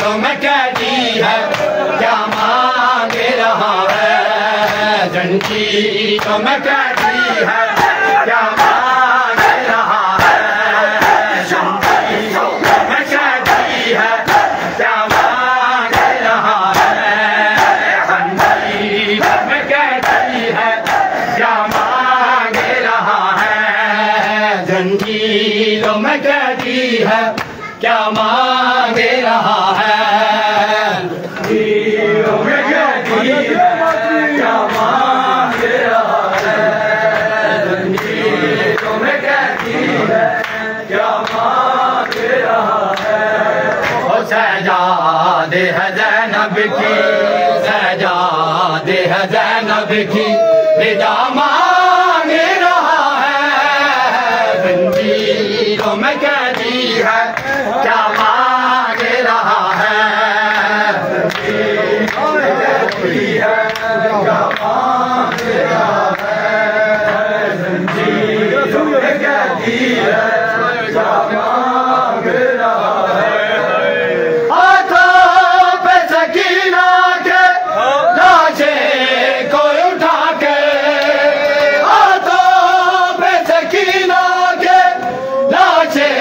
जंजीरों में कैदी है, क्या मांग रहा है? जंजीरों में कैदी है, क्या मांग रहा है? जंजीरों में कैदी है, क्या मांग रहा है? जंजीरों में कैदी है, क्या मांग रहा है? जंजीरों में कैदी है, क्या मांग रहा है? जंजीरों में कैदी है, क्या मांग रहा है? जंजीरों में कैदी है, क्या मांग रहा है? ओ सजादे है ज़ैनब की, सजादे है ज़ैनब की, रिदा मांग रहा है। जंजीरों में कैदी है, क्या मांग रहा है? जंजीरों में कैदी है, क्या मांग रहा है? जंजीरों में कैदी है, क्या मांग रहा है? हाथों पे सकीना के लाशे को उठा के, हाथों पे सकीना के लाशे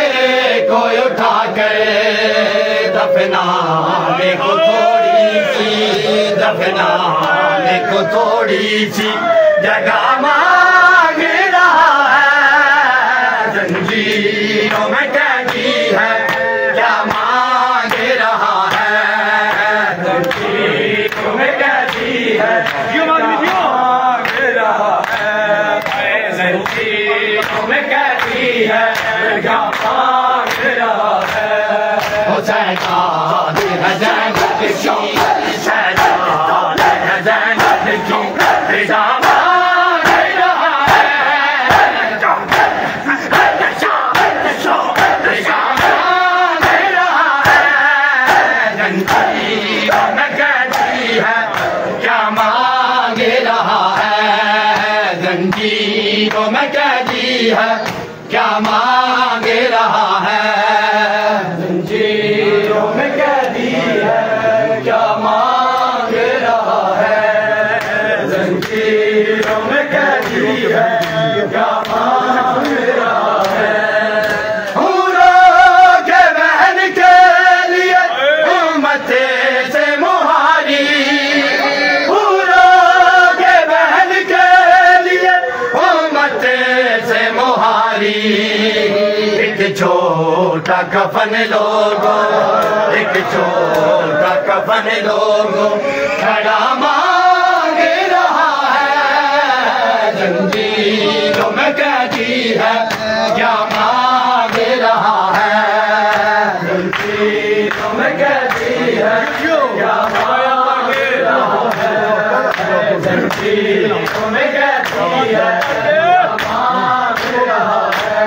को उठा के, दफनाने को थोड़ी सी, दफनाने को थोड़ी सी जगह मांग रहा है। जंजीरों में कैदी है, क्या मांग रहा है? जंजीरों में कैदी है, क्या मांग रहा है? जंजीरों में कैदी है, क्या मांग रहा है? ओ सजादे है ज़ैनब की, सजादे है ज़ैनब की, रिदा मांग रहा है। रिदा मांग रहा है। जंजीरों में कैदी है, क्या मांग रहा है? जंजीरों में कैदी है, क्या मांग रहा है? जंजीरों में कैदी है, क्या मांग रहा है? जंजीरों में कैदी है, क्या मांग रहा है? हूरों के बहन के लिए उम्मत से मुहारी, हूरों के बहन के लिए उम्मत से मुहारी। एक छोटा कफन लोगो, एक छोटा कफन लोगो, खड़ा मांग रहा है। जंजीरों में कैदी है, क्या मांग रहा है? जंजीरों में कैदी है, क्या मांग रहा है? जंजीरों में कैदी है, क्या मांग रहा है?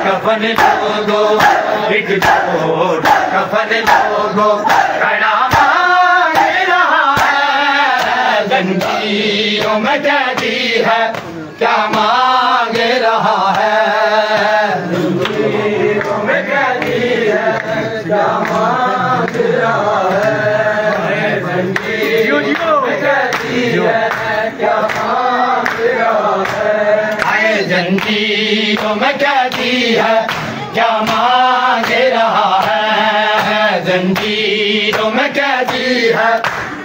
कफन लोगो, एक छोटा कफन लोगो, खड़ा मांग रहा है। जंजीरों में कैदी है, क्या मांग रहा है? जंजीरों में कैदी है, क्या मांग रहा है? जंजीरों में कैदी है, क्या मांग रहा है? जंजीरों में कैदी है, क्या मांग रहा है? जंजीरों में कैदी है,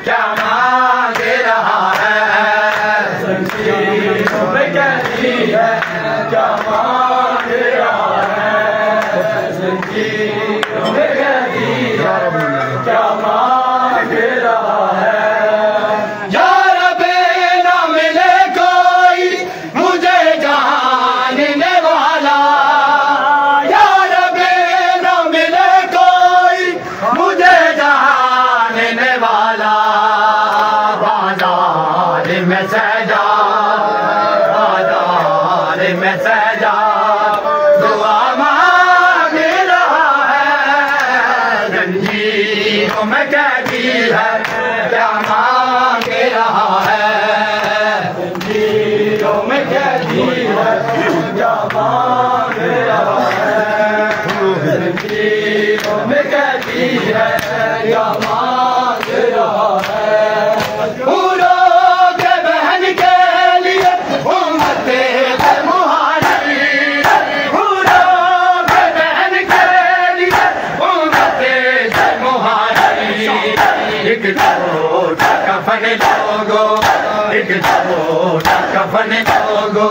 क्या मांग रहा है? जंजीरों में कैदी है, क्या मांग रहा है? जंजीरों में कैदी है, क्या मांग रहा है? में सजा, बाजार में सजा, दुआ मांग रहा है। क्या मांग रहा है, जंजीरों में कहती है क्या मांग रहा है। हूरों के बहन के लिए उम्मते मुहाजी, हूरों के बहन के लिए उम्मते मुहाजी। एक छोटा कफन लोगो, एक छोटा कफन लोगो।